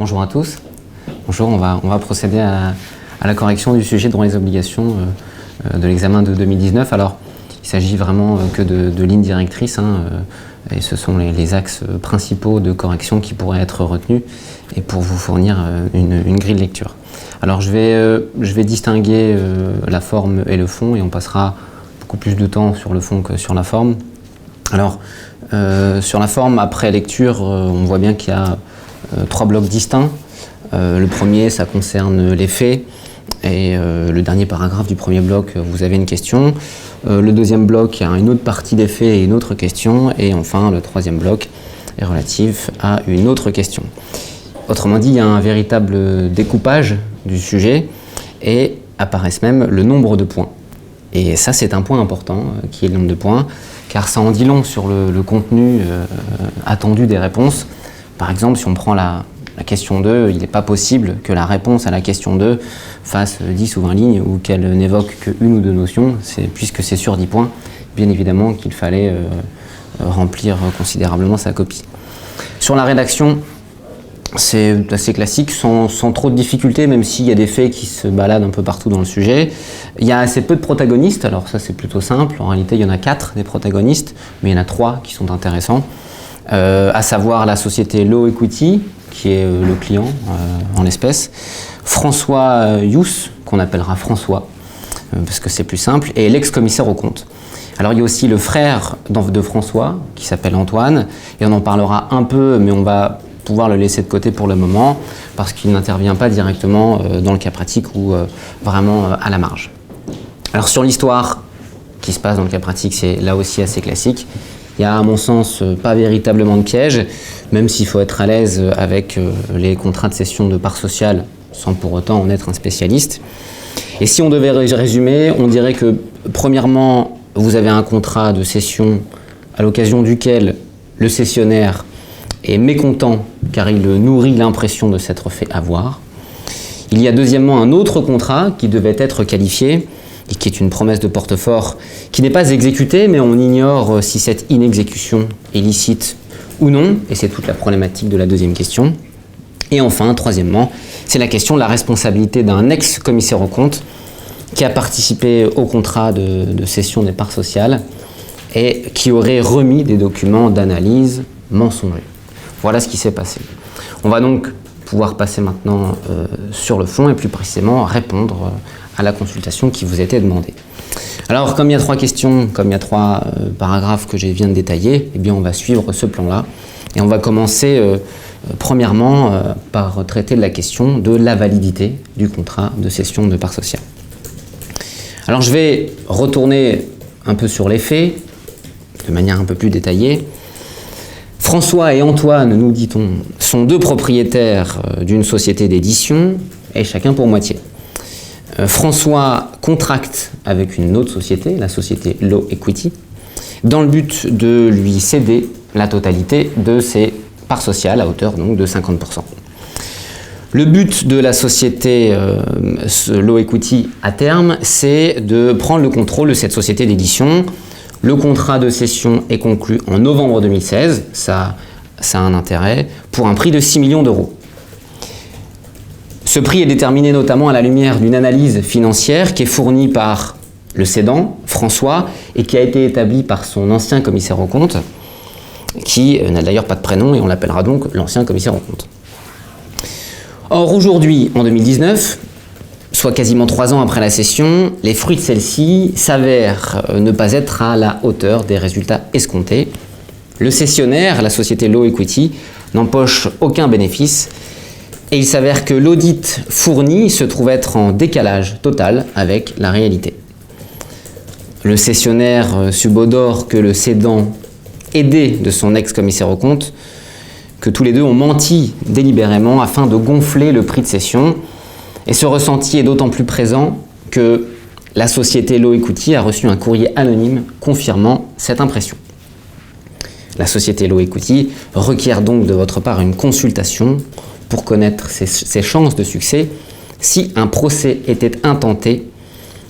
Bonjour à tous. Bonjour, on va procéder à la correction du sujet droit les obligations de l'examen de 2019. Alors, il s'agit vraiment que de lignes directrices, et ce sont les axes principaux de correction qui pourraient être retenus et pour vous fournir une grille de lecture. Alors, je vais distinguer la forme et le fond et on passera beaucoup plus de temps sur le fond que sur la forme. Alors, sur la forme, après lecture, on voit bien qu'il y a 3 blocs distincts. Le premier, ça concerne les faits. Et le dernier paragraphe du premier bloc, vous avez une question. Le deuxième bloc, il y a une autre partie des faits et une autre question. Et enfin, le troisième bloc est relatif à une autre question. Autrement dit, il y a un véritable découpage du sujet et apparaissent même le nombre de points. Et ça, c'est un point important, qui est le nombre de points, car ça en dit long sur le contenu attendu des réponses. Par exemple, si on prend la question 2, il n'est pas possible que la réponse à la question 2 fasse 10 ou 20 lignes ou qu'elle n'évoque qu'une ou deux notions, puisque c'est sur 10 points, bien évidemment qu'il fallait remplir considérablement sa copie. Sur la rédaction, c'est assez classique, sans trop de difficultés, même s'il y a des faits qui se baladent un peu partout dans le sujet. Il y a assez peu de protagonistes, alors ça c'est plutôt simple, en réalité il y en a 4 des protagonistes, mais il y en a 3 qui sont intéressants, à savoir la société Law Equity, qui est le client en l'espèce, François Youss, qu'on appellera François, parce que c'est plus simple, et l'ex-commissaire aux comptes. Alors il y a aussi le frère de François, qui s'appelle Antoine, et on en parlera un peu, mais on va pouvoir le laisser de côté pour le moment, parce qu'il n'intervient pas directement dans le cas pratique ou vraiment à la marge. Alors sur l'histoire qui se passe dans le cas pratique, c'est là aussi assez classique. Il n'y a à mon sens pas véritablement de piège, même s'il faut être à l'aise avec les contrats de cession de parts sociales, sans pour autant en être un spécialiste. Et si on devait résumer, on dirait que premièrement, vous avez un contrat de cession à l'occasion duquel le cessionnaire est mécontent car il nourrit l'impression de s'être fait avoir. Il y a deuxièmement un autre contrat qui devait être qualifié et qui est une promesse de portefort qui n'est pas exécutée, mais on ignore si cette inexécution est licite ou non, et c'est toute la problématique de la deuxième question. Et enfin, troisièmement, c'est la question de la responsabilité d'un ex-commissaire aux comptes qui a participé au contrat de cession des parts sociales et qui aurait remis des documents d'analyse mensongers. Voilà ce qui s'est passé. On va donc pouvoir passer maintenant sur le fond et plus précisément répondre à la consultation qui vous était demandée. Alors, comme il y a 3 questions, comme il y a 3 paragraphes que je viens de détailler, eh bien on va suivre ce plan-là et on va commencer premièrement par traiter de la question de la validité du contrat de cession de parts sociales. Alors, je vais retourner un peu sur les faits de manière un peu plus détaillée. François et Antoine, nous dit-on, sont 2 propriétaires d'une société d'édition et chacun pour moitié. François contracte avec une autre société, la société Law Equity, dans le but de lui céder la totalité de ses parts sociales à hauteur donc de 50%. Le but de la société Law Equity à terme, c'est de prendre le contrôle de cette société d'édition. Le contrat de cession est conclu en novembre 2016, ça a un intérêt, pour un prix de 6 millions d'euros. Ce prix est déterminé notamment à la lumière d'une analyse financière qui est fournie par le cédant, François, et qui a été établie par son ancien commissaire aux comptes, qui n'a d'ailleurs pas de prénom et on l'appellera donc l'ancien commissaire aux comptes. Or aujourd'hui, en 2019, soit quasiment 3 ans après la cession, les fruits de celle-ci s'avèrent ne pas être à la hauteur des résultats escomptés. Le cessionnaire, la société Law Equity, n'empoche aucun bénéfice et il s'avère que l'audit fourni se trouve être en décalage total avec la réalité. Le cessionnaire subodore que le cédant, aidé de son ex-commissaire aux comptes, que tous les deux ont menti délibérément afin de gonfler le prix de cession. Et ce ressenti est d'autant plus présent que la société Law Equity a reçu un courrier anonyme confirmant cette impression. La société Law Equity requiert donc de votre part une consultation pour connaître ses chances de succès si un procès était intenté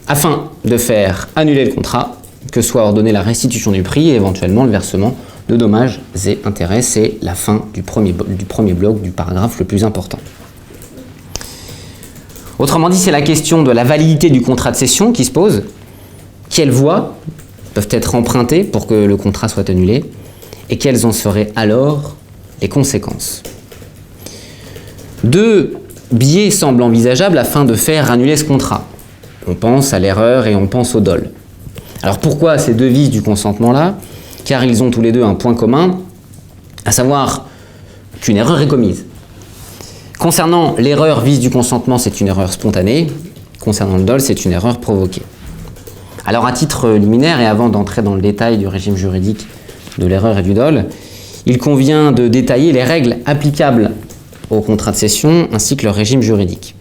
afin de faire annuler le contrat, que soit ordonnée la restitution du prix et éventuellement le versement de dommages et intérêts. C'est la fin du premier bloc du paragraphe le plus important. Autrement dit, c'est la question de la validité du contrat de cession qui se pose. Quelles voies peuvent être empruntées pour que le contrat soit annulé et quelles en seraient alors les conséquences. Deux biais semblent envisageables afin de faire annuler ce contrat. On pense à l'erreur et on pense au dol. Alors pourquoi ces deux vices du consentement-là? Car ils ont tous les deux un point commun, à savoir qu'une erreur est commise. Concernant l'erreur vice du consentement, c'est une erreur spontanée. Concernant le dol, c'est une erreur provoquée. Alors à titre liminaire et avant d'entrer dans le détail du régime juridique de l'erreur et du dol, il convient de détailler les règles applicables au contrat de cession ainsi que leur régime juridique.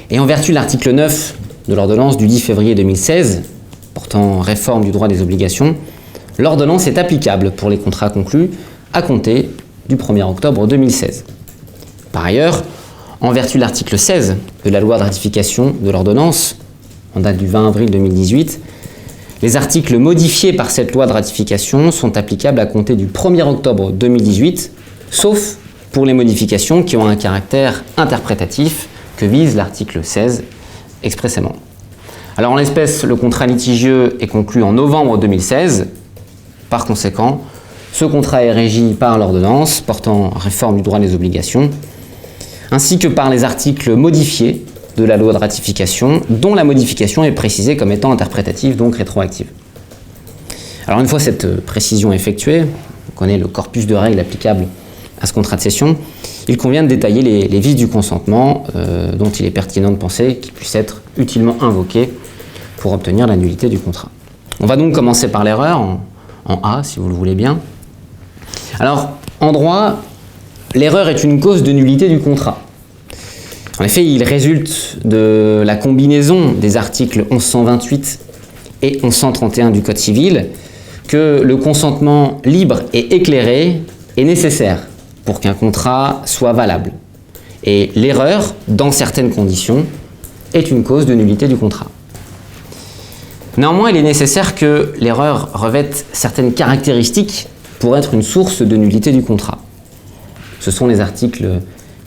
Et en vertu de l'article 9 de l'ordonnance du 10 février 2016, portant réforme du droit des obligations, l'ordonnance est applicable pour les contrats conclus à compter du 1er octobre 2016. Par ailleurs, en vertu de l'article 16 de la loi de ratification de l'ordonnance, en date du 20 avril 2018, les articles modifiés par cette loi de ratification sont applicables à compter du 1er octobre 2018, sauf pour les modifications qui ont un caractère interprétatif que vise l'article 16 expressément. Alors en l'espèce, le contrat litigieux est conclu en novembre 2016. Par conséquent, ce contrat est régi par l'ordonnance portant réforme du droit des obligations, ainsi que par les articles modifiés de la loi de ratification, dont la modification est précisée comme étant interprétative, donc rétroactive. Alors une fois cette précision effectuée, on connaît le corpus de règles applicables à ce contrat de cession, il convient de détailler les vices du consentement dont il est pertinent de penser qu'ils puissent être utilement invoqués pour obtenir la nullité du contrat. On va donc commencer par l'erreur, en A si vous le voulez bien. Alors, en droit, l'erreur est une cause de nullité du contrat. En effet, il résulte de la combinaison des articles 1128 et 1131 du Code civil que le consentement libre et éclairé est nécessaire pour qu'un contrat soit valable. Et l'erreur, dans certaines conditions, est une cause de nullité du contrat. Néanmoins, il est nécessaire que l'erreur revête certaines caractéristiques pour être une source de nullité du contrat. Ce sont les articles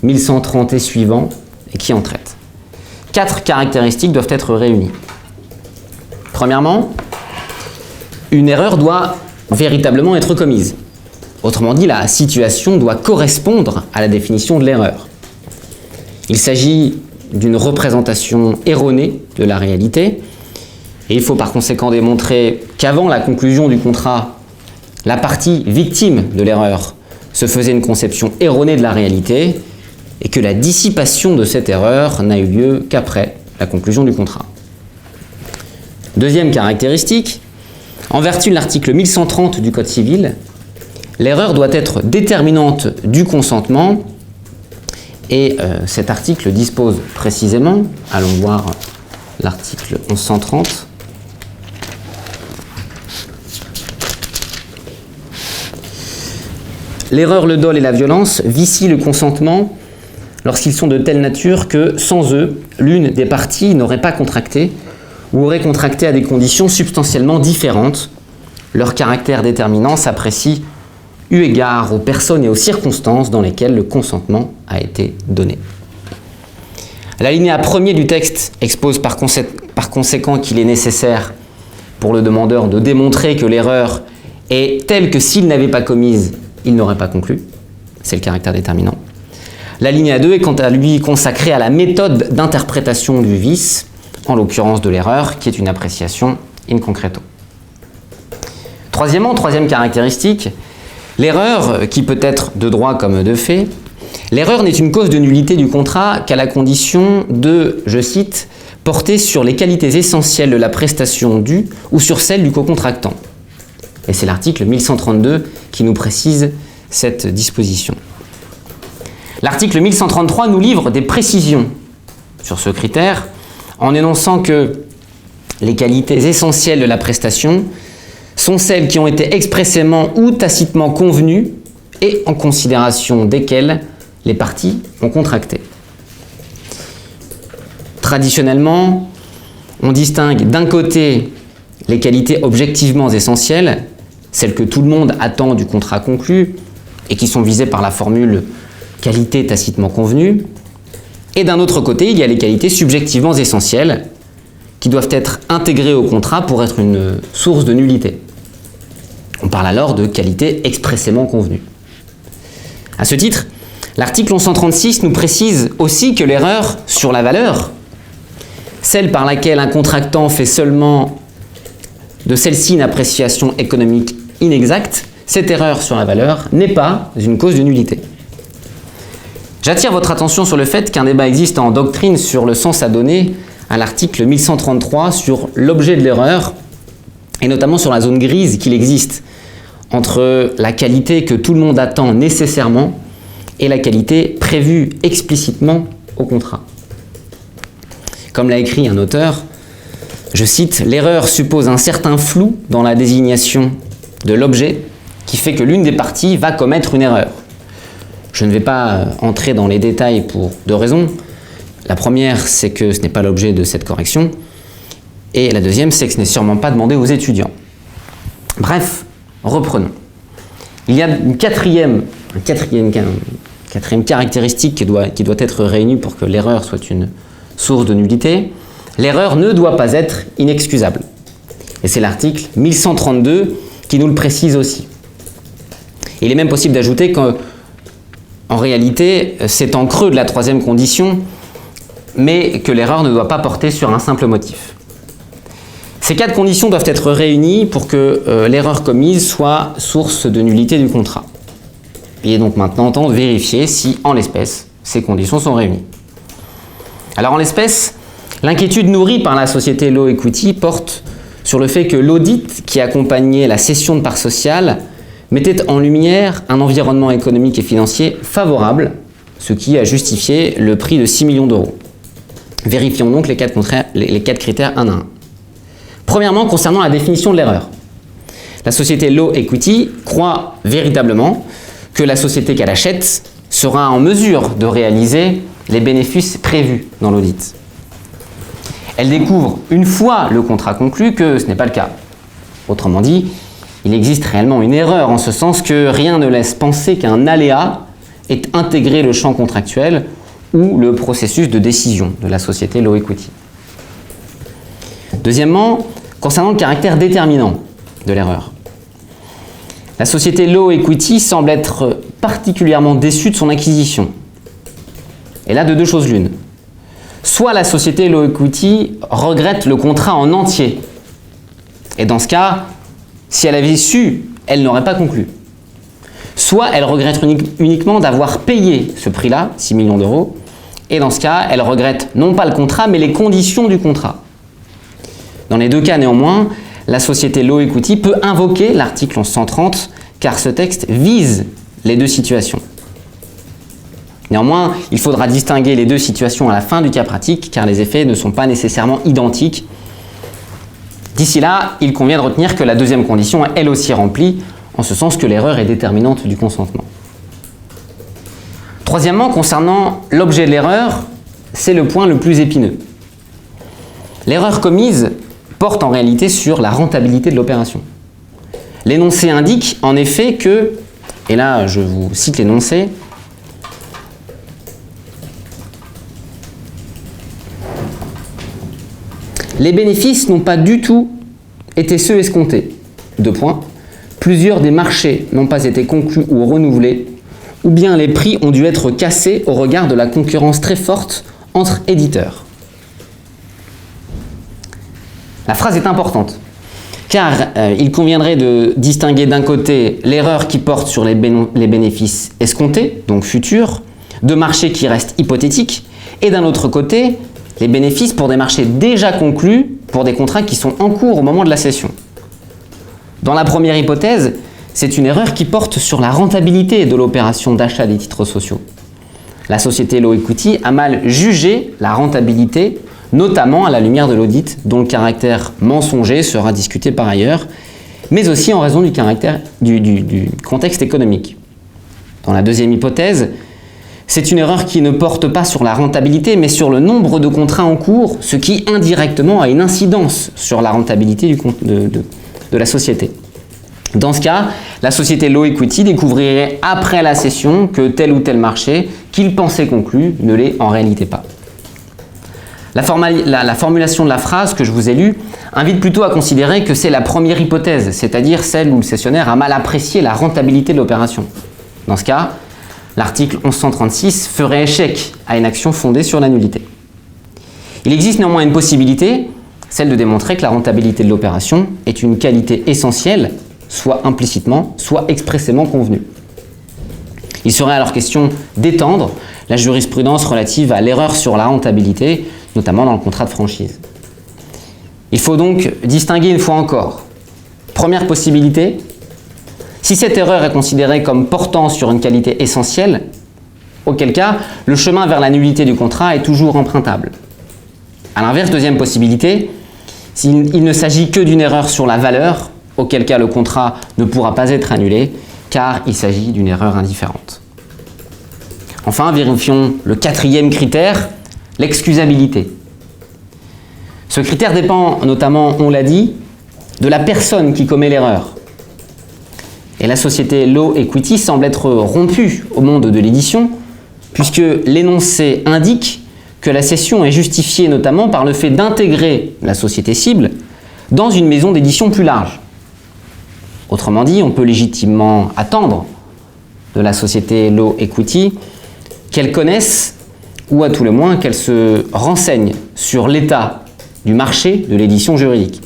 1130 et suivants et qui en traitent. 4 caractéristiques doivent être réunies. Premièrement, une erreur doit véritablement être commise. Autrement dit, la situation doit correspondre à la définition de l'erreur. Il s'agit d'une représentation erronée de la réalité et il faut par conséquent démontrer qu'avant la conclusion du contrat, la partie victime de l'erreur se faisait une conception erronée de la réalité et que la dissipation de cette erreur n'a eu lieu qu'après la conclusion du contrat. Deuxième caractéristique, en vertu de l'article 1130 du Code civil, l'erreur doit être déterminante du consentement et cet article dispose précisément, allons voir l'article 1130, l'erreur, le dol et la violence vicient le consentement lorsqu'ils sont de telle nature que, sans eux, l'une des parties n'aurait pas contracté ou aurait contracté à des conditions substantiellement différentes. Leur caractère déterminant s'apprécie eu égard aux personnes et aux circonstances dans lesquelles le consentement a été donné. L'alinéa premier du texte expose par conséquent qu'il est nécessaire pour le demandeur de démontrer que l'erreur est telle que s'il n'avait pas commise, il n'aurait pas conclu. C'est le caractère déterminant. L'alinéa 2 est quant à lui consacré à la méthode d'interprétation du vice, en l'occurrence de l'erreur, qui est une appréciation in concreto. Troisième caractéristique, l'erreur, qui peut être de droit comme de fait, l'erreur n'est une cause de nullité du contrat qu'à la condition de, je cite, porter sur les qualités essentielles de la prestation due ou sur celles du co-contractant. Et c'est l'article 1132 qui nous précise cette disposition. L'article 1133 nous livre des précisions sur ce critère en énonçant que les qualités essentielles de la prestation sont celles qui ont été expressément ou tacitement convenues et en considération desquelles les parties ont contracté. Traditionnellement, on distingue d'un côté les qualités objectivement essentielles, celles que tout le monde attend du contrat conclu et qui sont visées par la formule « qualité tacitement convenue ». Et d'un autre côté, il y a les qualités subjectivement essentielles qui doivent être intégrées au contrat pour être une source de nullité. On parle alors de qualité expressément convenue. À ce titre, l'article 1136 nous précise aussi que l'erreur sur la valeur, celle par laquelle un contractant fait seulement de celle-ci une appréciation économique inexacte, cette erreur sur la valeur n'est pas une cause de nullité. J'attire votre attention sur le fait qu'un débat existe en doctrine sur le sens à donner à l'article 1133 sur l'objet de l'erreur et notamment sur la zone grise qu'il existe entre la qualité que tout le monde attend nécessairement et la qualité prévue explicitement au contrat. Comme l'a écrit un auteur, je cite, « L'erreur suppose un certain flou dans la désignation de l'objet qui fait que l'une des parties va commettre une erreur. » Je ne vais pas entrer dans les détails pour deux raisons. La première, c'est que ce n'est pas l'objet de cette correction. Et la deuxième, c'est que ce n'est sûrement pas demandé aux étudiants. Bref, reprenons. Il y a une quatrième caractéristique qui doit être réunie pour que l'erreur soit une source de nullité. L'erreur ne doit pas être inexcusable. Et c'est l'article 1132 qui nous le précise aussi. Il est même possible d'ajouter qu'en réalité, c'est en creux de la troisième condition, mais que l'erreur ne doit pas porter sur un simple motif. Ces quatre conditions doivent être réunies pour que l'erreur commise soit source de nullité du contrat. Il est donc maintenant temps de vérifier si, en l'espèce, ces conditions sont réunies. Alors en l'espèce, l'inquiétude nourrie par la société Law Equity porte sur le fait que l'audit qui accompagnait la cession de parts sociales mettait en lumière un environnement économique et financier favorable, ce qui a justifié le prix de 6 millions d'euros. Vérifions donc les quatre critères un à un. Premièrement, concernant la définition de l'erreur. La société Law Equity croit véritablement que la société qu'elle achète sera en mesure de réaliser les bénéfices prévus dans l'audit. Elle découvre une fois le contrat conclu que ce n'est pas le cas. Autrement dit, il existe réellement une erreur en ce sens que rien ne laisse penser qu'un aléa ait intégré le champ contractuel ou le processus de décision de la société Law Equity. Deuxièmement, concernant le caractère déterminant de l'erreur. La société Law Equity semble être particulièrement déçue de son acquisition. Et là, de deux choses l'une. Soit la société Law Equity regrette le contrat en entier. Et dans ce cas, si elle avait su, elle n'aurait pas conclu. Soit elle regrette uniquement d'avoir payé ce prix-là, 6 millions d'euros, et dans ce cas, elle regrette non pas le contrat, mais les conditions du contrat. Dans les deux cas, néanmoins, la société Law Equity peut invoquer l'article 1130, car ce texte vise les deux situations. Néanmoins, il faudra distinguer les deux situations à la fin du cas pratique, car les effets ne sont pas nécessairement identiques. D'ici là, il convient de retenir que la deuxième condition est elle aussi remplie, en ce sens que l'erreur est déterminante du consentement. Troisièmement, concernant l'objet de l'erreur, c'est le point le plus épineux. L'erreur commise porte en réalité sur la rentabilité de l'opération. L'énoncé indique en effet que, et là je vous cite l'énoncé, les bénéfices n'ont pas du tout été ceux escomptés. Deux points. Plusieurs des marchés n'ont pas été conclus ou renouvelés, ou bien les prix ont dû être cassés au regard de la concurrence très forte entre éditeurs. La phrase est importante, car il conviendrait de distinguer d'un côté l'erreur qui porte sur les bénéfices escomptés, donc futurs, de marchés qui restent hypothétiques, et d'un autre côté, les bénéfices pour des marchés déjà conclus, pour des contrats qui sont en cours au moment de la cession. Dans la première hypothèse, c'est une erreur qui porte sur la rentabilité de l'opération d'achat des titres sociaux. La société Law Equity a mal jugé la rentabilité, notamment à la lumière de l'audit, dont le caractère mensonger sera discuté par ailleurs, mais aussi en raison du contexte économique. Dans la deuxième hypothèse, c'est une erreur qui ne porte pas sur la rentabilité, mais sur le nombre de contrats en cours, ce qui indirectement a une incidence sur la rentabilité de la société. Dans ce cas, la société Low Equity découvrirait après la cession que tel ou tel marché qu'il pensait conclu ne l'est en réalité pas. La formulation de la phrase que je vous ai lue invite plutôt à considérer que c'est la première hypothèse, c'est-à-dire celle où le cessionnaire a mal apprécié la rentabilité de l'opération. Dans ce cas, l'article 1136 ferait échec à une action fondée sur la nullité. Il existe néanmoins une possibilité, celle de démontrer que la rentabilité de l'opération est une qualité essentielle, soit implicitement, soit expressément convenue. Il serait alors question d'étendre la jurisprudence relative à l'erreur sur la rentabilité, notamment dans le contrat de franchise. Il faut donc distinguer une fois encore. Première possibilité, si cette erreur est considérée comme portant sur une qualité essentielle, auquel cas le chemin vers la nullité du contrat est toujours empruntable. A l'inverse, deuxième possibilité, s'il ne s'agit que d'une erreur sur la valeur, auquel cas le contrat ne pourra pas être annulé, car il s'agit d'une erreur indifférente. Enfin, vérifions le quatrième critère, l'excusabilité. Ce critère dépend notamment, on l'a dit, de la personne qui commet l'erreur. Et la société Low Equity semble être rompue au monde de l'édition, puisque l'énoncé indique que la cession est justifiée notamment par le fait d'intégrer la société cible dans une maison d'édition plus large. Autrement dit, on peut légitimement attendre de la société Low Equity qu'elle connaisse, ou à tout le moins qu'elle se renseigne sur l'état du marché de l'édition juridique.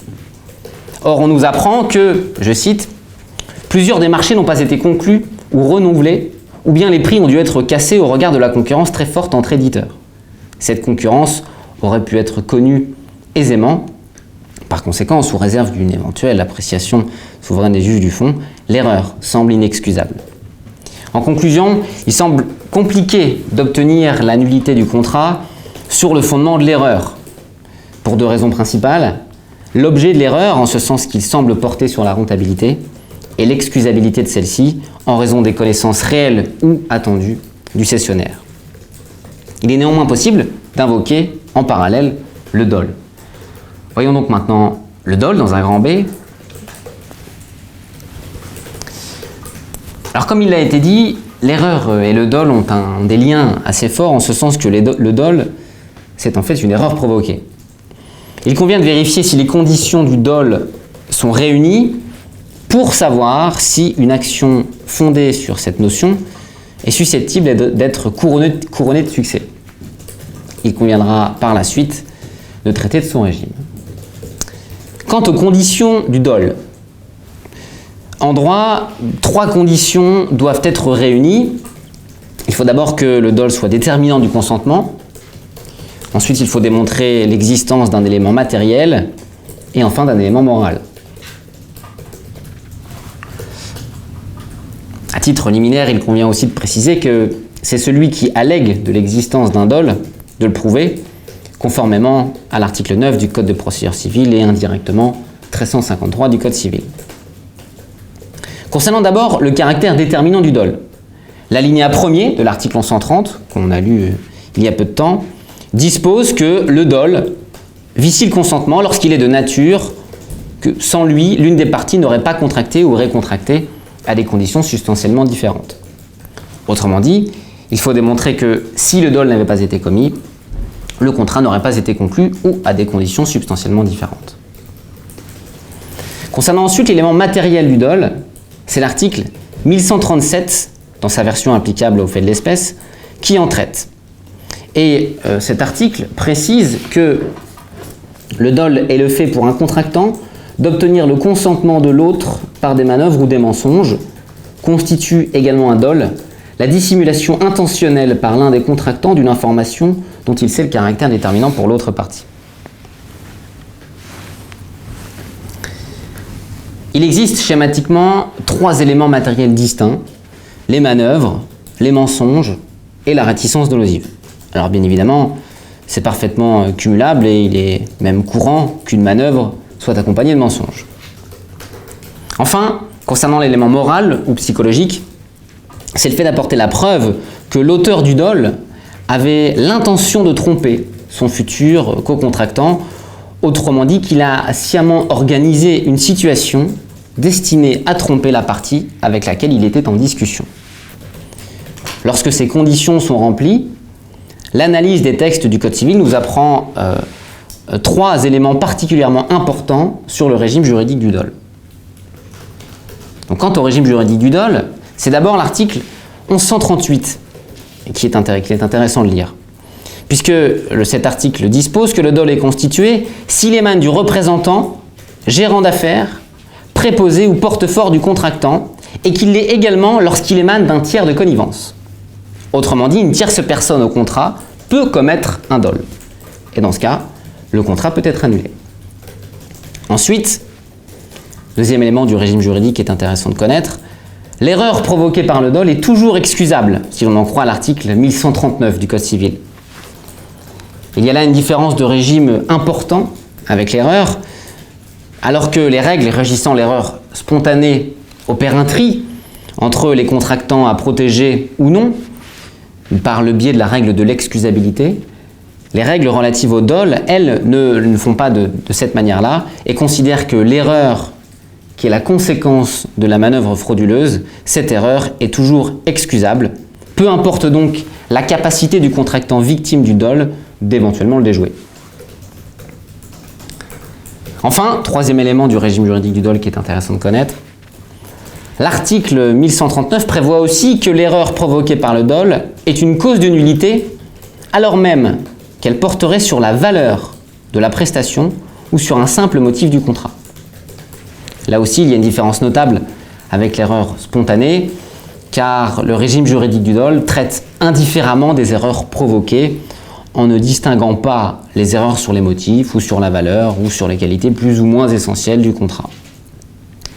Or, on nous apprend que, je cite, « plusieurs des marchés n'ont pas été conclus ou renouvelés, ou bien les prix ont dû être cassés au regard de la concurrence très forte entre éditeurs. Cette concurrence aurait pu être connue aisément. Par conséquent, sous réserve d'une éventuelle appréciation souveraine des juges du fond, l'erreur semble inexcusable. » En conclusion, il semble compliqué d'obtenir la nullité du contrat sur le fondement de l'erreur, pour deux raisons principales. L'objet de l'erreur, en ce sens qu'il semble porter sur la rentabilité, et l'excusabilité de celle-ci, en raison des connaissances réelles ou attendues du cessionnaire. Il est néanmoins possible d'invoquer en parallèle le dol. Voyons donc maintenant le dol dans un grand B. Alors comme il a été dit, l'erreur et le dol ont des liens assez forts en ce sens que le dol, c'est en fait une erreur provoquée. Il convient de vérifier si les conditions du dol sont réunies pour savoir si une action fondée sur cette notion est susceptible d'être couronnée de succès. Il conviendra par la suite de traiter de son régime. Quant aux conditions du dol, en droit, 3 conditions doivent être réunies. Il faut d'abord que le dol soit déterminant du consentement. Ensuite, il faut démontrer l'existence d'un élément matériel et enfin d'un élément moral. À titre liminaire, il convient aussi de préciser que c'est celui qui allègue de l'existence d'un dol de le prouver, conformément à l'article 9 du Code de procédure civile et indirectement 1353 du Code civil. Concernant d'abord le caractère déterminant du dol, l'alinéa 1er de l'article 1130, qu'on a lu il y a peu de temps, dispose que le dol vicie le consentement lorsqu'il est de nature que sans lui, l'une des parties n'aurait pas contracté ou aurait contracté à des conditions substantiellement différentes. Autrement dit, il faut démontrer que si le dol n'avait pas été commis, le contrat n'aurait pas été conclu ou à des conditions substantiellement différentes. Concernant ensuite l'élément matériel du dol, c'est l'article 1137, dans sa version applicable au fait de l'espèce, qui en traite. Et cet article précise que le dol est le fait pour un contractant d'obtenir le consentement de l'autre par des manœuvres ou des mensonges, constitue également un dol, la dissimulation intentionnelle par l'un des contractants d'une information dont il sait le caractère déterminant pour l'autre partie. Il existe schématiquement 3 éléments matériels distincts, les manœuvres, les mensonges et la réticence dolosive. Alors bien évidemment, c'est parfaitement cumulable et il est même courant qu'une manœuvre soit accompagnée de mensonges. Enfin, concernant l'élément moral ou psychologique, c'est le fait d'apporter la preuve que l'auteur du dol avait l'intention de tromper son futur co-contractant, autrement dit qu'il a sciemment organisé une situation destiné à tromper la partie avec laquelle il était en discussion. Lorsque ces conditions sont remplies, l'analyse des textes du Code civil nous apprend 3 éléments particulièrement importants sur le régime juridique du dol. Donc, quant au régime juridique du dol, c'est d'abord l'article 1138 qui est intéressant de lire, puisque cet article dispose que le dol est constitué s'il émane du représentant, gérant d'affaires, préposé ou porte-fort du contractant, et qu'il l'est également lorsqu'il émane d'un tiers de connivence. Autrement dit, une tierce personne au contrat peut commettre un dol. Et dans ce cas, le contrat peut être annulé. Ensuite, deuxième élément du régime juridique qui est intéressant de connaître, l'erreur provoquée par le dol est toujours excusable, si l'on en croit l'article 1139 du Code civil. Il y a là une différence de régime important avec l'erreur, alors que les règles régissant l'erreur spontanée opèrent un tri entre les contractants à protéger ou non, par le biais de la règle de l'excusabilité. Les règles relatives au dol, elles, ne font pas de cette manière-là et considèrent que l'erreur qui est la conséquence de la manœuvre frauduleuse, cette erreur est toujours excusable, peu importe donc la capacité du contractant victime du dol d'éventuellement le déjouer. Enfin, troisième élément du régime juridique du dol qui est intéressant de connaître, l'article 1139 prévoit aussi que l'erreur provoquée par le dol est une cause de nullité, alors même qu'elle porterait sur la valeur de la prestation ou sur un simple motif du contrat. Là aussi, il y a une différence notable avec l'erreur spontanée, car le régime juridique du dol traite indifféremment des erreurs provoquées en ne distinguant pas les erreurs sur les motifs ou sur la valeur ou sur les qualités plus ou moins essentielles du contrat.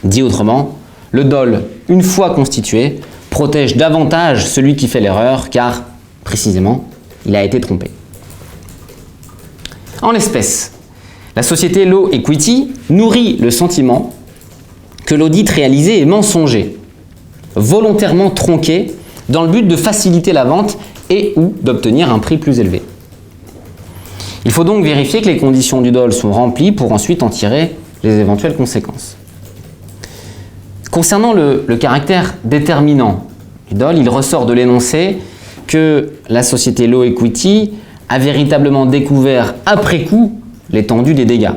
Dit autrement, le dol, une fois constitué, protège davantage celui qui fait l'erreur car, précisément, il a été trompé. En l'espèce, la société Law Equity nourrit le sentiment que l'audit réalisé est mensonger, volontairement tronqué, dans le but de faciliter la vente et ou d'obtenir un prix plus élevé. Il faut donc vérifier que les conditions du dol sont remplies pour ensuite en tirer les éventuelles conséquences. Concernant le caractère déterminant du dol, il ressort de l'énoncé que la société Law Equity a véritablement découvert après coup l'étendue des dégâts.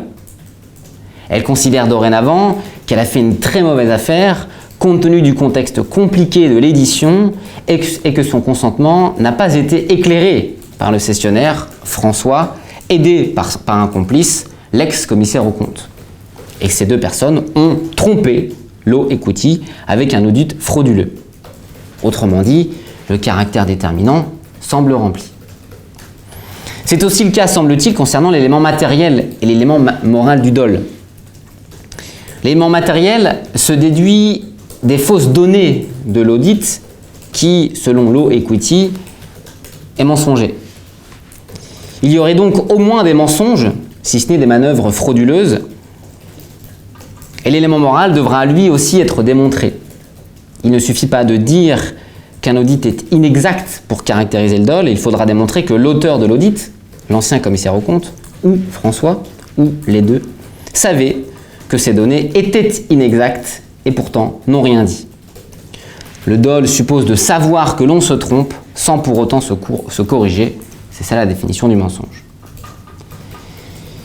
Elle considère dorénavant qu'elle a fait une très mauvaise affaire compte tenu du contexte compliqué de l'édition et que son consentement n'a pas été éclairé par le cessionnaire François, aidé par un complice, l'ex-commissaire aux comptes. Et que ces deux personnes ont trompé Law Equity avec un audit frauduleux. Autrement dit, le caractère déterminant semble rempli. C'est aussi le cas, semble-t-il, concernant l'élément matériel et l'élément moral du dol. L'élément matériel se déduit des fausses données de l'audit qui, selon Law Equity, est mensonger. Il y aurait donc au moins des mensonges, si ce n'est des manœuvres frauduleuses, et l'élément moral devra lui aussi être démontré. Il ne suffit pas de dire qu'un audit est inexact pour caractériser le dol, il faudra démontrer que l'auteur de l'audit, l'ancien commissaire aux comptes, ou François, ou les deux, savait que ces données étaient inexactes et pourtant n'ont rien dit. Le dol suppose de savoir que l'on se trompe sans pour autant se corriger. C'est ça la définition du mensonge.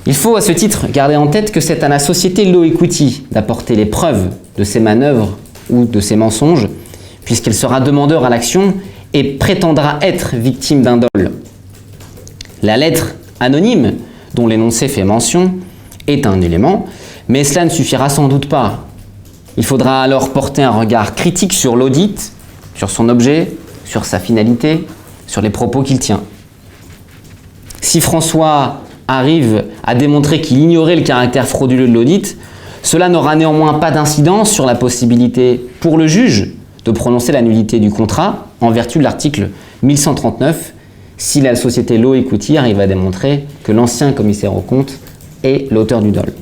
Il faut à ce titre garder en tête que c'est à la société Law Equity d'apporter les preuves de ces manœuvres ou de ces mensonges, puisqu'elle sera demandeur à l'action et prétendra être victime d'un dol. La lettre anonyme dont l'énoncé fait mention est un élément, mais cela ne suffira sans doute pas. Il faudra alors porter un regard critique sur l'audit, sur son objet, sur sa finalité, sur les propos qu'il tient. Si François arrive à démontrer qu'il ignorait le caractère frauduleux de l'audit, cela n'aura néanmoins pas d'incidence sur la possibilité pour le juge de prononcer la nullité du contrat en vertu de l'article 1139 si la société Law Equity arrive à démontrer que l'ancien commissaire aux comptes est l'auteur du dol.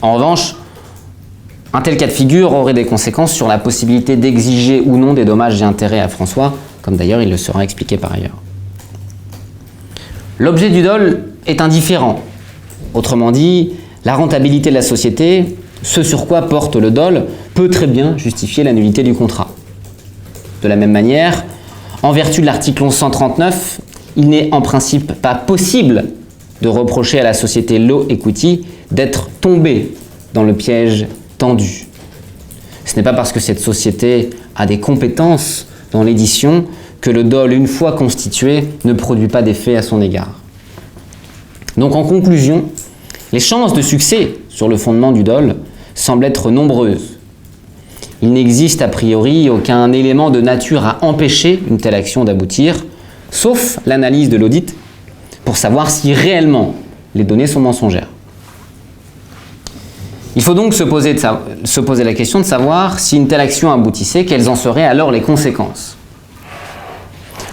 En revanche, un tel cas de figure aurait des conséquences sur la possibilité d'exiger ou non des dommages et intérêts à François, comme d'ailleurs il le sera expliqué par ailleurs. L'objet du dol est indifférent. Autrement dit, la rentabilité de la société ce sur quoi porte le dol peut très bien justifier la nullité du contrat. De la même manière, en vertu de l'article 1139, il n'est en principe pas possible de reprocher à la société Law Equity d'être tombée dans le piège tendu. Ce n'est pas parce que cette société a des compétences dans l'édition que le dol, une fois constitué, ne produit pas d'effet à son égard. Donc en conclusion, les chances de succès sur le fondement du dol semblent être nombreuses. Il n'existe a priori aucun élément de nature à empêcher une telle action d'aboutir, sauf l'analyse de l'audit pour savoir si réellement les données sont mensongères. Il faut donc se poser la question de savoir si une telle action aboutissait, quelles en seraient alors les conséquences.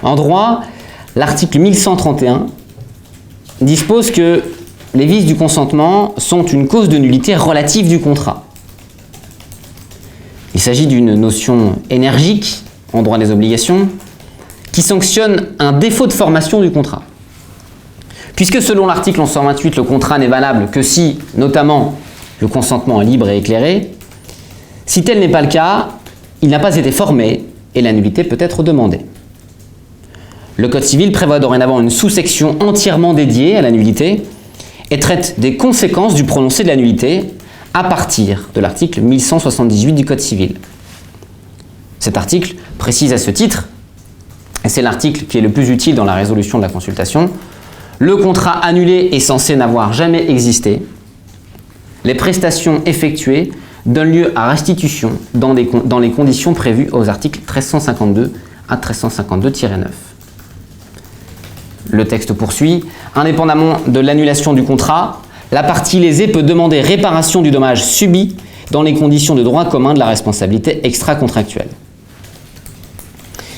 En droit, l'article 1131 dispose que les vices du consentement sont une cause de nullité relative du contrat. Il s'agit d'une notion énergique en droit des obligations qui sanctionne un défaut de formation du contrat. Puisque selon l'article 1128, le contrat n'est valable que si, notamment, le consentement est libre et éclairé, si tel n'est pas le cas, il n'a pas été formé et la nullité peut être demandée. Le Code civil prévoit dorénavant une sous-section entièrement dédiée à la nullité et traite des conséquences du prononcé de la nullité à partir de l'article 1178 du Code civil. Cet article précise à ce titre, et c'est l'article qui est le plus utile dans la résolution de la consultation, le contrat annulé est censé n'avoir jamais existé. Les prestations effectuées donnent lieu à restitution dans les conditions prévues aux articles 1352 à 1352-9. Le texte poursuit. Indépendamment de l'annulation du contrat, la partie lésée peut demander réparation du dommage subi dans les conditions de droit commun de la responsabilité extra-contractuelle.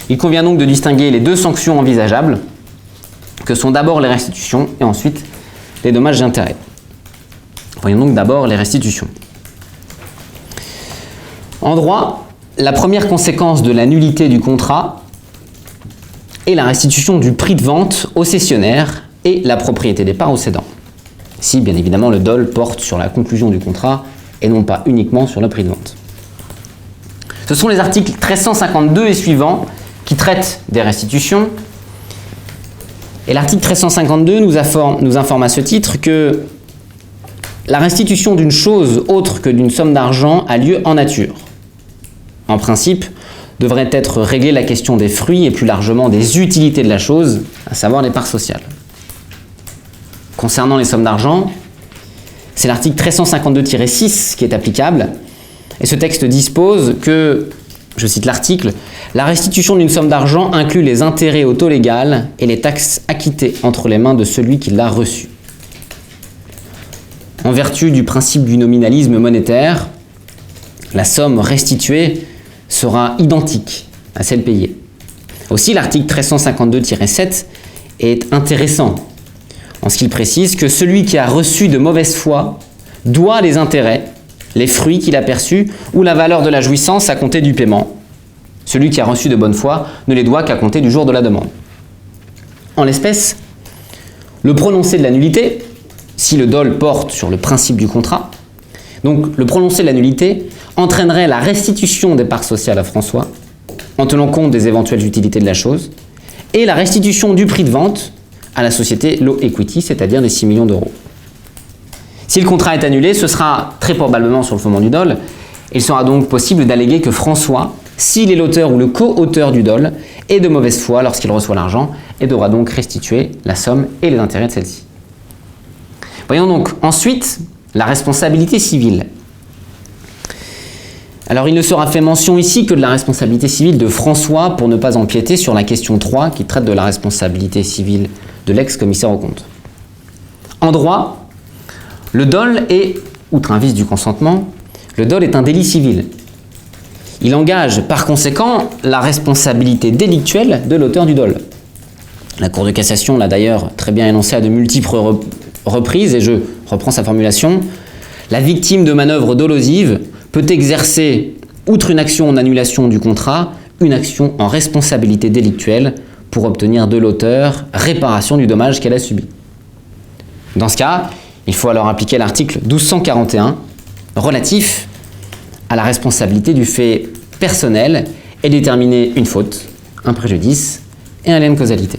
Il convient donc de distinguer les deux sanctions envisageables, que sont d'abord les restitutions et ensuite les dommages et intérêts. Voyons donc d'abord les restitutions. En droit, la première conséquence de la nullité du contrat est la restitution du prix de vente au cessionnaire et la propriété des parts au cédant. Si, bien évidemment, le dol porte sur la conclusion du contrat et non pas uniquement sur le prix de vente. Ce sont les articles 1352 et suivants qui traitent des restitutions. Et l'article 1352 nous informe à ce titre que la restitution d'une chose autre que d'une somme d'argent a lieu en nature. En principe, devrait être réglée la question des fruits et plus largement des utilités de la chose, à savoir les parts sociales. Concernant les sommes d'argent, c'est l'article 1352-6 qui est applicable, et ce texte dispose que, je cite l'article, « La restitution d'une somme d'argent inclut les intérêts au taux légal et les taxes acquittées entre les mains de celui qui l'a reçu. » En vertu du principe du nominalisme monétaire, la somme restituée sera identique à celle payée. Aussi, l'article 1352-7 est intéressant en ce qu'il précise que celui qui a reçu de mauvaise foi doit les intérêts, les fruits qu'il a perçus ou la valeur de la jouissance à compter du paiement. Celui qui a reçu de bonne foi ne les doit qu'à compter du jour de la demande. En l'espèce, le prononcé de la nullité, si le dol porte sur le principe du contrat, donc le prononcé de la nullité entraînerait la restitution des parts sociales à François, en tenant compte des éventuelles utilités de la chose, et la restitution du prix de vente à la société Law Equity, c'est-à-dire des 6 millions d'euros. Si le contrat est annulé, ce sera très probablement sur le fondement du dol. Il sera donc possible d'alléguer que François, s'il est l'auteur ou le co-auteur du dol, est de mauvaise foi lorsqu'il reçoit l'argent et devra donc restituer la somme et les intérêts de celle-ci. Voyons donc ensuite la responsabilité civile. Alors il ne sera fait mention ici que de la responsabilité civile de François pour ne pas empiéter sur la question 3 qui traite de la responsabilité civile de l'ex-commissaire aux comptes. En droit, le dol est, outre un vice du consentement, le dol est un délit civil. Il engage par conséquent la responsabilité délictuelle de l'auteur du dol. La Cour de cassation l'a d'ailleurs très bien énoncé à de multiples reprises, et je reprends sa formulation. La victime de manœuvres dolosives peut exercer, outre une action en annulation du contrat, une action en responsabilité délictuelle pour obtenir de l'auteur réparation du dommage qu'elle a subi. Dans ce cas, il faut alors appliquer l'article 1241 relatif à la responsabilité du fait personnel et déterminer une faute, un préjudice et un lien de causalité.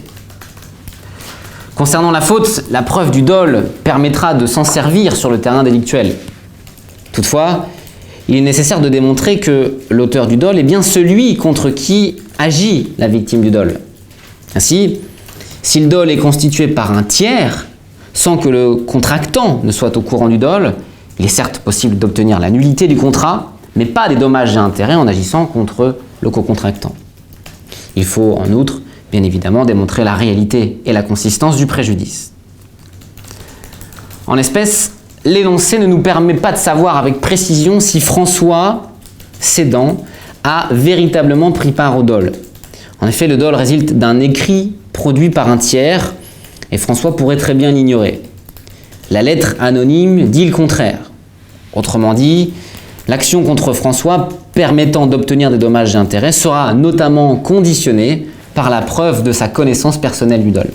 Concernant la faute, la preuve du dol permettra de s'en servir sur le terrain délictuel. Toutefois, il est nécessaire de démontrer que l'auteur du dol est bien celui contre qui agit la victime du dol. Ainsi, si le dol est constitué par un tiers, sans que le contractant ne soit au courant du dol, il est certes possible d'obtenir la nullité du contrat, mais pas des dommages et intérêts en agissant contre le co-contractant. Il faut en outre, bien évidemment, démontrer la réalité et la consistance du préjudice. En l'espèce, l'énoncé ne nous permet pas de savoir avec précision si François, cédant, a véritablement pris part au dol. En effet, le dol résulte d'un écrit produit par un tiers, et François pourrait très bien l'ignorer. La lettre anonyme dit le contraire. Autrement dit, l'action contre François permettant d'obtenir des dommages et intérêts sera notamment conditionnée par la preuve de sa connaissance personnelle du dol.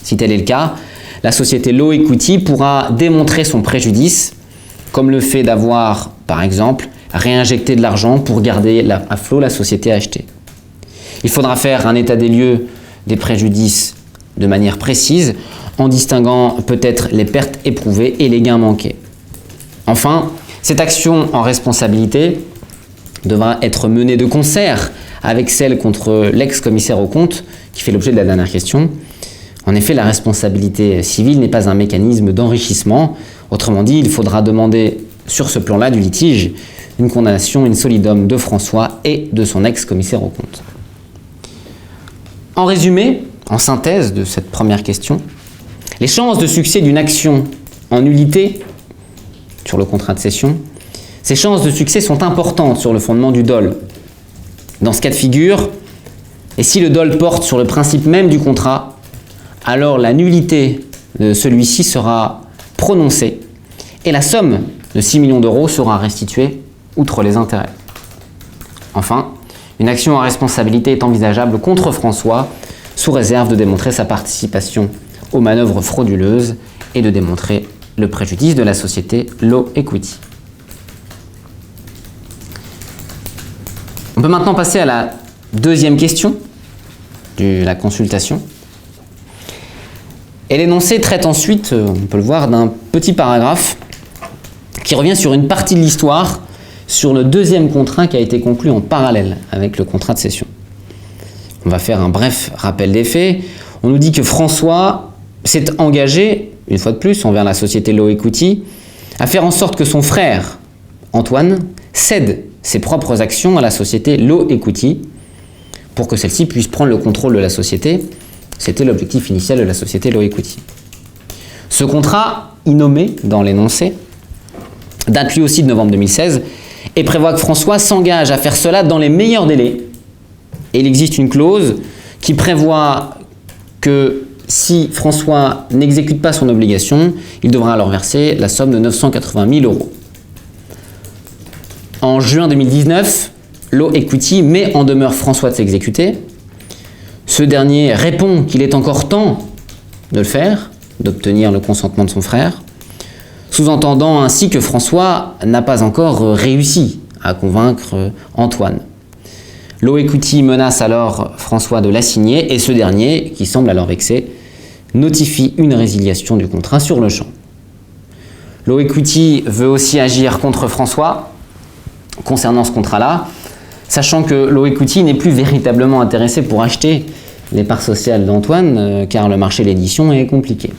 Si tel est le cas, la société Law Equity pourra démontrer son préjudice, comme le fait d'avoir, par exemple, réinjecté de l'argent pour garder à flot la société achetée. Il faudra faire un état des lieux des préjudices de manière précise, en distinguant peut-être les pertes éprouvées et les gains manqués. Enfin, cette action en responsabilité devra être menée de concert avec celle contre l'ex-commissaire aux comptes qui fait l'objet de la dernière question. En effet, la responsabilité civile n'est pas un mécanisme d'enrichissement. Autrement dit, il faudra demander sur ce plan-là du litige une condamnation in solidum de François et de son ex-commissaire aux comptes. En résumé, en synthèse de cette première question, les chances de succès d'une action en nullité sur le contrat de cession, ces chances de succès sont importantes sur le fondement du dol. Dans ce cas de figure, et si le dol porte sur le principe même du contrat, alors la nullité de celui-ci sera prononcée et la somme de 6 millions d'euros sera restituée outre les intérêts. Enfin, une action en responsabilité est envisageable contre François sous réserve de démontrer sa participation aux manœuvres frauduleuses et de démontrer le préjudice de la société Law Equity. On peut maintenant passer à la deuxième question de la consultation. Et l'énoncé traite ensuite, on peut le voir, d'un petit paragraphe qui revient sur une partie de l'histoire, sur le deuxième contrat qui a été conclu en parallèle avec le contrat de cession. On va faire un bref rappel des faits. On nous dit que François s'est engagé, une fois de plus, envers la société Law Equity, à faire en sorte que son frère, Antoine, cède ses propres actions à la société Law Equity pour que celle-ci puisse prendre le contrôle de la société. C'était l'objectif initial de la société Law Equity. Ce contrat, innommé dans l'énoncé, date lui aussi de novembre 2016 et prévoit que François s'engage à faire cela dans les meilleurs délais. Et il existe une clause qui prévoit que si François n'exécute pas son obligation, il devra alors verser la somme de 980 000 euros. En juin 2019, Law Equity met en demeure François de s'exécuter. Ce dernier répond qu'il est encore temps de le faire, d'obtenir le consentement de son frère, sous-entendant ainsi que François n'a pas encore réussi à convaincre Antoine. Law Equity menace alors François de l'assigner et ce dernier, qui semble alors vexé, notifie une résiliation du contrat sur le champ. Law Equity veut aussi agir contre François concernant ce contrat-là, sachant que Law Equity n'est plus véritablement intéressé pour acheter les parts sociales d'Antoine, car le marché de l'édition est compliqué.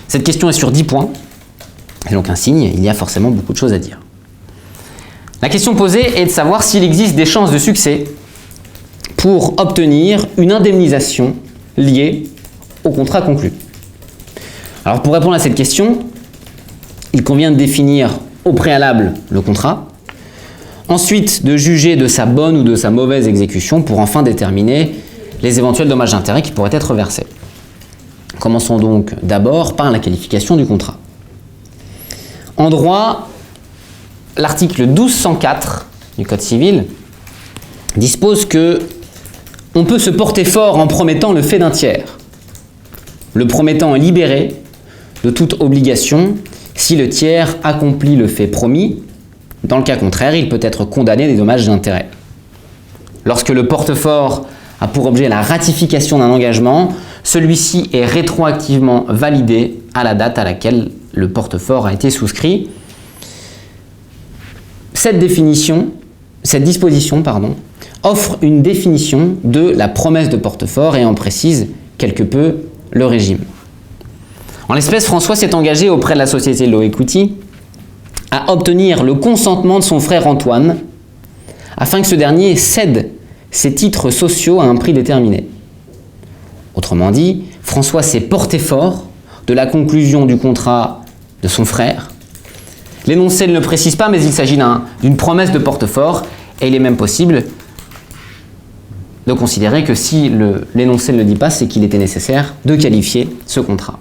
Cette question est sur 10 points, et donc un signe, il y a forcément beaucoup de choses à dire. La question posée est de savoir s'il existe des chances de succès pour obtenir une indemnisation liée au contrat conclu. Alors pour répondre à cette question, il convient de définir au préalable le contrat, ensuite de juger de sa bonne ou de sa mauvaise exécution pour enfin déterminer les éventuels dommages d'intérêt qui pourraient être versés. Commençons donc d'abord par la qualification du contrat. En droit, l'article 1204 du Code civil dispose que on peut se porter fort en promettant le fait d'un tiers. Le promettant est libéré de toute obligation si le tiers accomplit le fait promis. Dans le cas contraire, il peut être condamné des dommages et intérêts. Lorsque le porte-fort a pour objet la ratification d'un engagement, celui-ci est rétroactivement validé à la date à laquelle le porte-fort a été souscrit. Cette disposition, offre une définition de la promesse de porte-fort et en précise quelque peu le régime. En l'espèce, François s'est engagé auprès de la société Law Equity à obtenir le consentement de son frère Antoine afin que ce dernier cède ses titres sociaux à un prix déterminé. Autrement dit, François s'est porté fort de la conclusion du contrat de son frère. L'énoncé ne le précise pas, mais il s'agit d'une promesse de porte-fort et il est même possible de considérer que si l'énoncé ne le dit pas, c'est qu'il était nécessaire de qualifier ce contrat.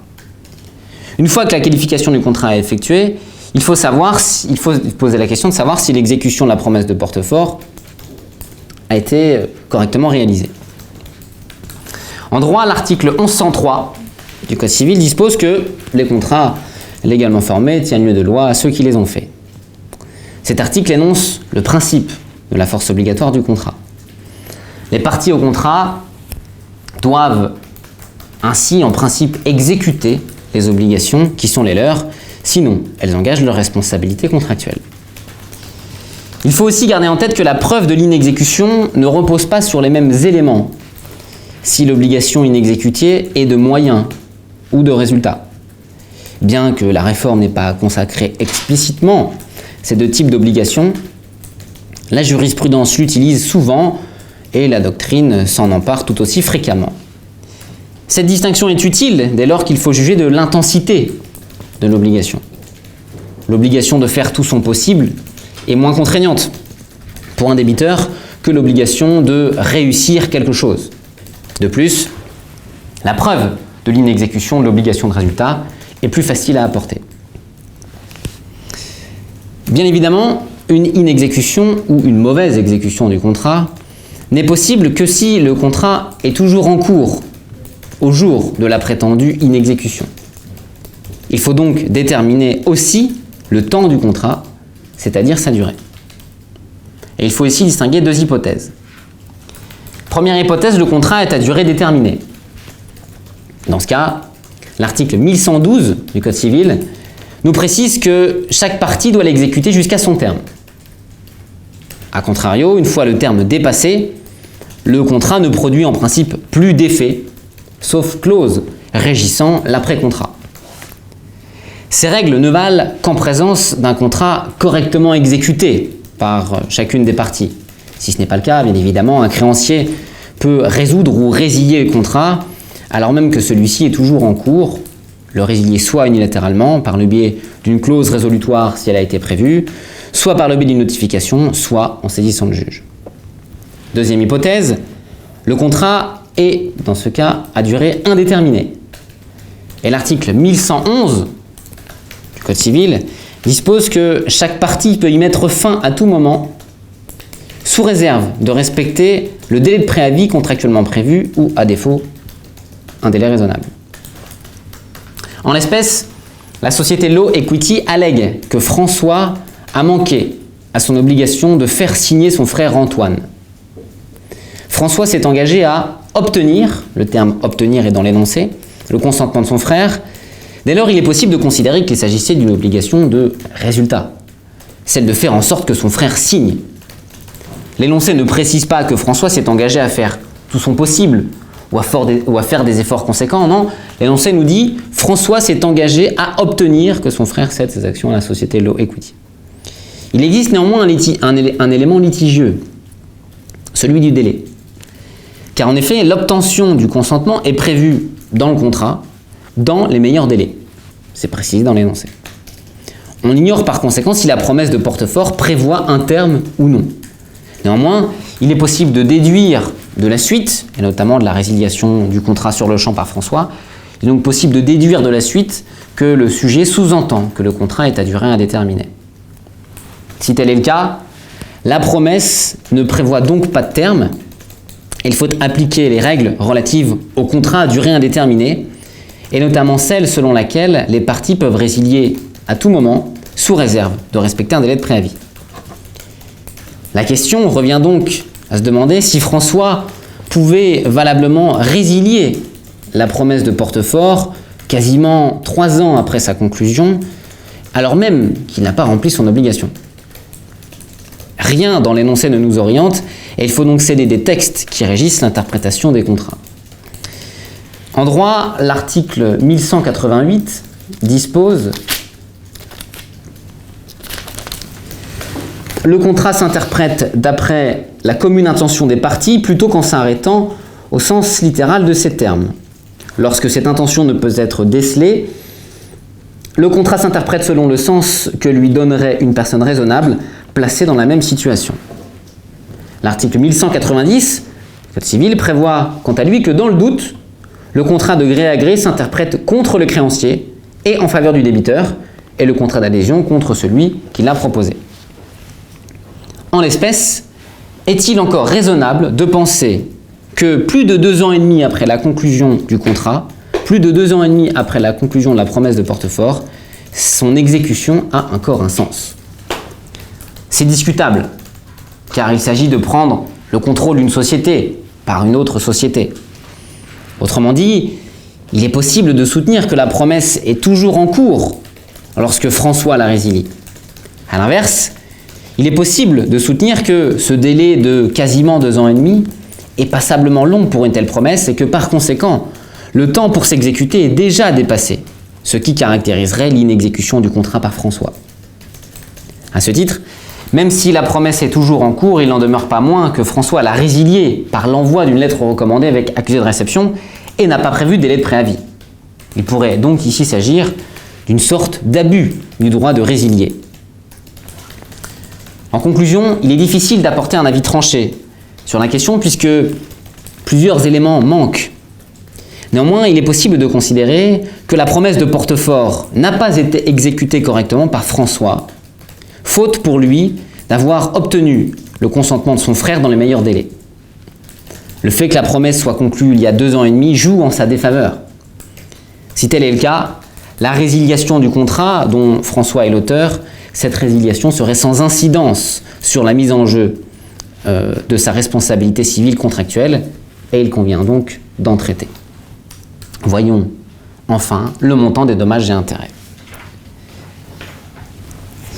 Une fois que la qualification du contrat est effectuée, il faut poser la question de savoir si l'exécution de la promesse de porte-fort a été correctement réalisée. En droit, l'article 1103 du Code civil dispose que les contrats légalement formés tiennent lieu de loi à ceux qui les ont faits. Cet article énonce le principe de la force obligatoire du contrat. Les parties au contrat doivent ainsi, en principe, exécuter les obligations qui sont les leurs, sinon elles engagent leur responsabilité contractuelle. Il faut aussi garder en tête que la preuve de l'inexécution ne repose pas sur les mêmes éléments si l'obligation inexécutée est de moyens ou de résultats. Bien que la réforme n'ait pas consacré explicitement ces deux types d'obligations, la jurisprudence l'utilise souvent et la doctrine s'en empare tout aussi fréquemment. Cette distinction est utile dès lors qu'il faut juger de l'intensité de l'obligation. L'obligation de faire tout son possible est moins contraignante pour un débiteur que l'obligation de réussir quelque chose. De plus, la preuve de l'inexécution de l'obligation de résultat est plus facile à apporter. Bien évidemment, une inexécution ou une mauvaise exécution du contrat n'est possible que si le contrat est toujours en cours au jour de la prétendue inexécution. Il faut donc déterminer aussi le temps du contrat, c'est-à-dire sa durée. Et il faut ici distinguer deux hypothèses. Première hypothèse, le contrat est à durée déterminée. Dans ce cas, l'article 1112 du Code civil nous précise que chaque partie doit l'exécuter jusqu'à son terme. A contrario, une fois le terme dépassé, le contrat ne produit en principe plus d'effet, sauf clause régissant l'après-contrat. Ces règles ne valent qu'en présence d'un contrat correctement exécuté par chacune des parties. Si ce n'est pas le cas, bien évidemment, un créancier peut résoudre ou résilier le contrat alors même que celui-ci est toujours en cours, le résilier soit unilatéralement par le biais d'une clause résolutoire si elle a été prévue, soit par le biais d'une notification, soit en saisissant le juge. Deuxième hypothèse, le contrat est, dans ce cas, à durée indéterminée. Et l'article 1111 du Code civil dispose que chaque partie peut y mettre fin à tout moment, sous réserve de respecter le délai de préavis contractuellement prévu ou, à défaut, un délai raisonnable. En l'espèce, la société Law Equity allègue que François a manqué à son obligation de faire signer son frère Antoine. François s'est engagé à obtenir, le terme obtenir est dans l'énoncé, le consentement de son frère. Dès lors, il est possible de considérer qu'il s'agissait d'une obligation de résultat, celle de faire en sorte que son frère signe. L'énoncé ne précise pas que François s'est engagé à faire tout son possible ou à faire des efforts conséquents, non. L'énoncé nous dit « François s'est engagé à obtenir que son frère cède ses actions à la société Law Equity ». Il existe néanmoins un élément litigieux, celui du délai. Car en effet, l'obtention du consentement est prévue dans le contrat dans les meilleurs délais. C'est précisé dans l'énoncé. On ignore par conséquent si la promesse de portefort prévoit un terme ou non. Néanmoins, il est possible de déduire de la suite, et notamment de la résiliation du contrat sur le champ par François, il est donc possible de déduire de la suite que le sujet sous-entend que le contrat est à durée indéterminée. Si tel est le cas, la promesse ne prévoit donc pas de terme. Il faut appliquer les règles relatives au contrat à durée indéterminée, et notamment celle selon laquelle les parties peuvent résilier à tout moment, sous réserve de respecter un délai de préavis. La question revient donc à se demander si François pouvait valablement résilier la promesse de Portefort quasiment 3 ans après sa conclusion, alors même qu'il n'a pas rempli son obligation. Rien dans l'énoncé ne nous oriente, et il faut donc céder des textes qui régissent l'interprétation des contrats. En droit, l'article 1188 dispose: le contrat s'interprète d'après la commune intention des parties plutôt qu'en s'arrêtant au sens littéral de ces termes. Lorsque cette intention ne peut être décelée, le contrat s'interprète selon le sens que lui donnerait une personne raisonnable placée dans la même situation. L'article 1190 du Code civil prévoit quant à lui que dans le doute, le contrat de gré à gré s'interprète contre le créancier et en faveur du débiteur, et le contrat d'adhésion contre celui qui l'a proposé. En l'espèce, est-il encore raisonnable de penser que plus de 2 ans et demi après la conclusion du contrat, plus de 2 ans et demi après la conclusion de la promesse de Portefort, son exécution a encore un sens? C'est discutable, car il s'agit de prendre le contrôle d'une société par une autre société. Autrement dit, il est possible de soutenir que la promesse est toujours en cours lorsque François la résilie. A l'inverse, il est possible de soutenir que ce délai de quasiment 2 ans et demi est passablement long pour une telle promesse et que par conséquent, le temps pour s'exécuter est déjà dépassé, ce qui caractériserait l'inexécution du contrat par François. À ce titre, même si la promesse est toujours en cours, il n'en demeure pas moins que François l'a résiliée par l'envoi d'une lettre recommandée avec accusé de réception et n'a pas prévu de délai de préavis. Il pourrait donc ici s'agir d'une sorte d'abus du droit de résilier. En conclusion, il est difficile d'apporter un avis tranché sur la question puisque plusieurs éléments manquent. Néanmoins, il est possible de considérer que la promesse de Portefort n'a pas été exécutée correctement par François, faute pour lui d'avoir obtenu le consentement de son frère dans les meilleurs délais. Le fait que la promesse soit conclue il y a 2 ans et demi joue en sa défaveur. Si tel est le cas, la résiliation du contrat dont François est l'auteur, cette résiliation serait sans incidence sur la mise en jeu de sa responsabilité civile contractuelle et il convient donc d'en traiter. Voyons enfin le montant des dommages et intérêts.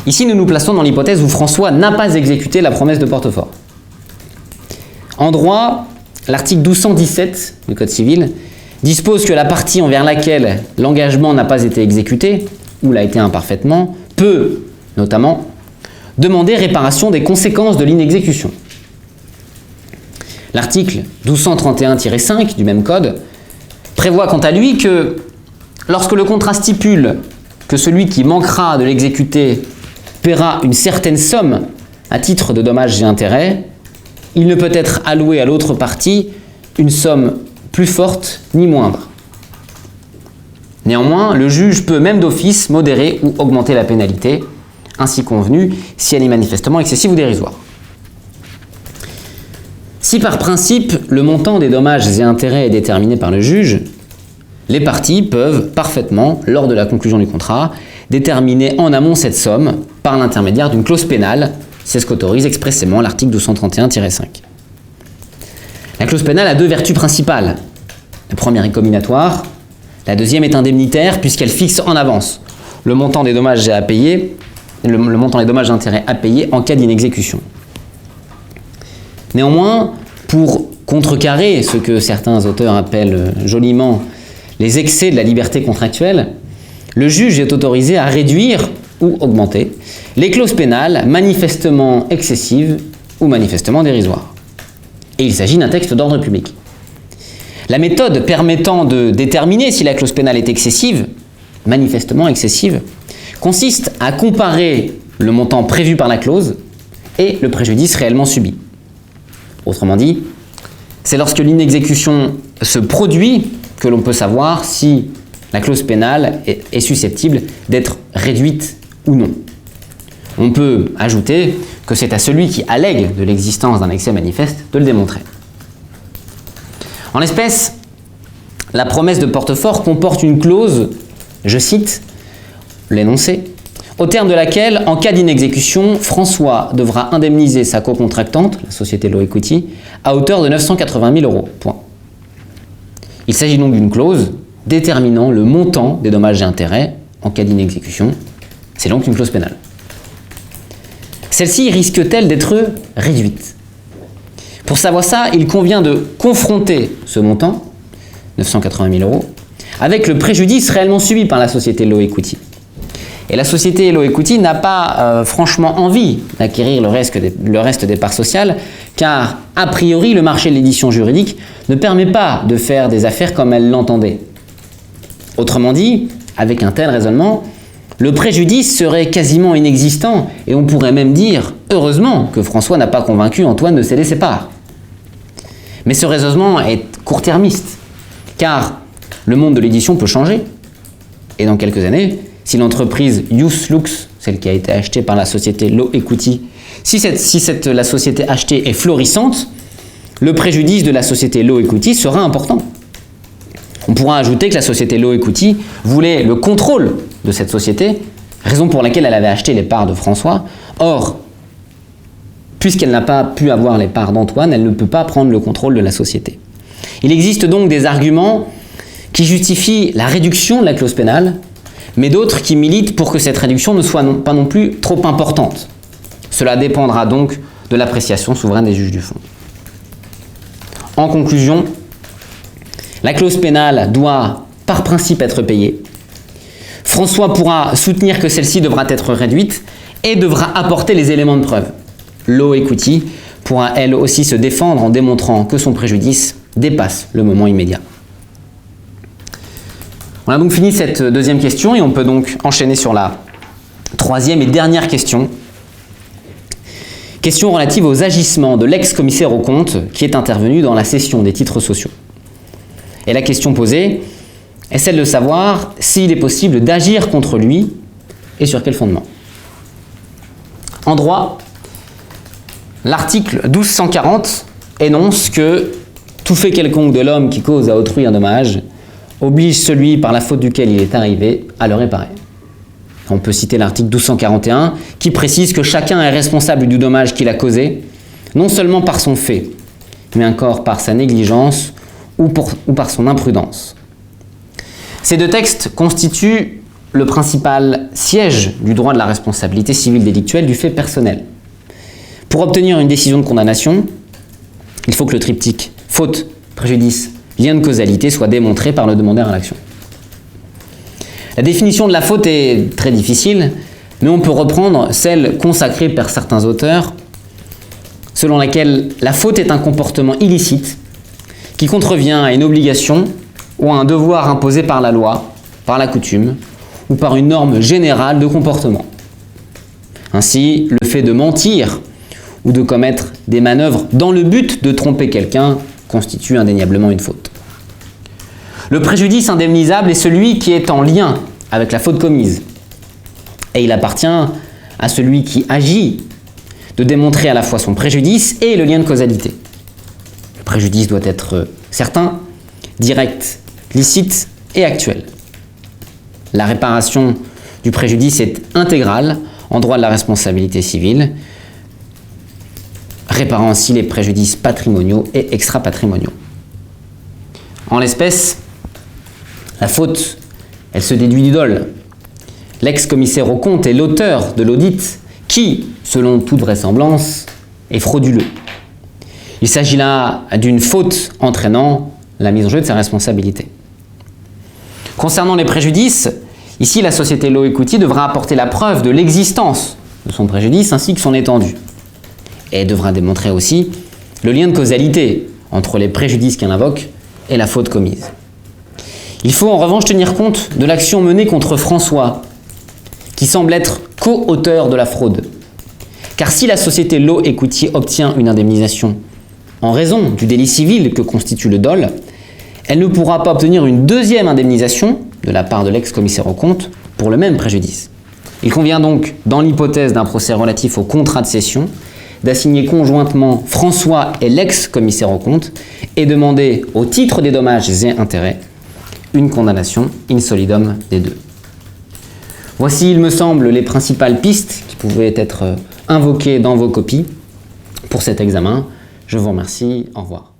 Ici, nous nous plaçons dans l'hypothèse où François n'a pas exécuté la promesse de Portefort. En droit, l'article 1217 du Code civil dispose que la partie envers laquelle l'engagement n'a pas été exécuté, ou l'a été imparfaitement, peut, notamment, demander réparation des conséquences de l'inexécution. L'article 1231-5 du même code prévoit quant à lui que lorsque le contrat stipule que celui qui manquera de l'exécuter paiera une certaine somme à titre de dommages et intérêts, il ne peut être alloué à l'autre partie une somme plus forte ni moindre. Néanmoins, le juge peut même d'office modérer ou augmenter la pénalité, ainsi convenu, si elle est manifestement excessive ou dérisoire. Si par principe, le montant des dommages et intérêts est déterminé par le juge, les parties peuvent parfaitement, lors de la conclusion du contrat, déterminer en amont cette somme par l'intermédiaire d'une clause pénale, c'est ce qu'autorise expressément l'article 1231-5. La clause pénale a 2 vertus principales. La première est comminatoire, la deuxième est indemnitaire puisqu'elle fixe en avance le montant des dommages à payer, le montant des dommages et intérêts à payer en cas d'inexécution. Néanmoins, pour contrecarrer ce que certains auteurs appellent joliment les excès de la liberté contractuelle, le juge est autorisé à réduire ou augmenter les clauses pénales manifestement excessives ou manifestement dérisoires. Et il s'agit d'un texte d'ordre public. La méthode permettant de déterminer si la clause pénale est excessive, manifestement excessive, consiste à comparer le montant prévu par la clause et le préjudice réellement subi. Autrement dit, c'est lorsque l'inexécution se produit que l'on peut savoir si la clause pénale est susceptible d'être réduite ou non. On peut ajouter que c'est à celui qui allègue de l'existence d'un excès manifeste de le démontrer. En l'espèce, la promesse de Portefort comporte une clause, je cite l'énoncé, au terme de laquelle, en cas d'inexécution, François devra indemniser sa co-contractante, la société Law Equity, à hauteur de 980 000 €. Point. Il s'agit donc d'une clause déterminant le montant des dommages et intérêts en cas d'inexécution. C'est donc une clause pénale. Celle-ci risque-t-elle d'être réduite? Pour savoir ça, il convient de confronter ce montant, 980 000 €, avec le préjudice réellement subi par la société Law Equity. Et la société Law Equity n'a pas franchement envie d'acquérir le reste des parts sociales, car a priori le marché de l'édition juridique ne permet pas de faire des affaires comme elle l'entendait. Autrement dit, avec un tel raisonnement, le préjudice serait quasiment inexistant et on pourrait même dire, heureusement, que François n'a pas convaincu Antoine de céder ses parts. Mais ce raisonnement est court-termiste, car le monde de l'édition peut changer. Et dans quelques années, si l'entreprise Ius Lux, celle qui a été achetée par la société Law Equity, si la société achetée est florissante, le préjudice de la société Law Equity sera important. On pourra ajouter que la société Law Equity voulait le contrôle de cette société, raison pour laquelle elle avait acheté les parts de François. Or, puisqu'elle n'a pas pu avoir les parts d'Antoine, elle ne peut pas prendre le contrôle de la société. Il existe donc des arguments qui justifient la réduction de la clause pénale, mais d'autres qui militent pour que cette réduction ne soit pas non plus trop importante. Cela dépendra donc de l'appréciation souveraine des juges du fond. En conclusion, la clause pénale doit par principe être payée. François pourra soutenir que celle-ci devra être réduite et devra apporter les éléments de preuve. Law Equity pourra elle aussi se défendre en démontrant que son préjudice dépasse le moment immédiat. On a donc fini cette deuxième question et on peut donc enchaîner sur la troisième et dernière question. Question relative aux agissements de l'ex-commissaire aux comptes qui est intervenu dans la cession des titres sociaux. Et la question posée est celle de savoir s'il est possible d'agir contre lui et sur quel fondement. En droit, l'article 1240 énonce que tout fait quelconque de l'homme qui cause à autrui un dommage oblige celui par la faute duquel il est arrivé à le réparer. On peut citer l'article 1241 qui précise que chacun est responsable du dommage qu'il a causé, non seulement par son fait, mais encore par sa négligence ou par son imprudence. Ces deux textes constituent le principal siège du droit de la responsabilité civile délictuelle du fait personnel. Pour obtenir une décision de condamnation, il faut que le triptyque faute, préjudice, lien de causalité soit démontré par le demandeur à l'action. La définition de la faute est très difficile, mais on peut reprendre celle consacrée par certains auteurs, selon laquelle la faute est un comportement illicite qui contrevient à une obligation ou à un devoir imposé par la loi, par la coutume ou par une norme générale de comportement. Ainsi, le fait de mentir ou de commettre des manœuvres dans le but de tromper quelqu'un constitue indéniablement une faute. Le préjudice indemnisable est celui qui est en lien avec la faute commise. Et il appartient à celui qui agit de démontrer à la fois son préjudice et le lien de causalité. Le préjudice doit être certain, direct, licite et actuel. La réparation du préjudice est intégrale en droit de la responsabilité civile, réparant ainsi les préjudices patrimoniaux et extra-patrimoniaux. En l'espèce, la faute, elle se déduit du dol. L'ex-commissaire aux comptes est l'auteur de l'audit qui, selon toute vraisemblance, est frauduleux. Il s'agit là d'une faute entraînant la mise en jeu de sa responsabilité. Concernant les préjudices, ici la société Law Equity devra apporter la preuve de l'existence de son préjudice ainsi que son étendue. Et devra démontrer aussi le lien de causalité entre les préjudices qu'elle invoque et la faute commise. Il faut en revanche tenir compte de l'action menée contre François, qui semble être co-auteur de la fraude. Car si la société Law Equity obtient une indemnisation en raison du délit civil que constitue le dol, elle ne pourra pas obtenir une deuxième indemnisation de la part de l'ex-commissaire aux comptes pour le même préjudice. Il convient donc, dans l'hypothèse d'un procès relatif au contrat de cession, d'assigner conjointement François et l'ex-commissaire aux comptes et demander, au titre des dommages et intérêts, une condamnation in solidum des deux. Voici, il me semble, les principales pistes qui pouvaient être invoquées dans vos copies pour cet examen. Je vous remercie. Au revoir.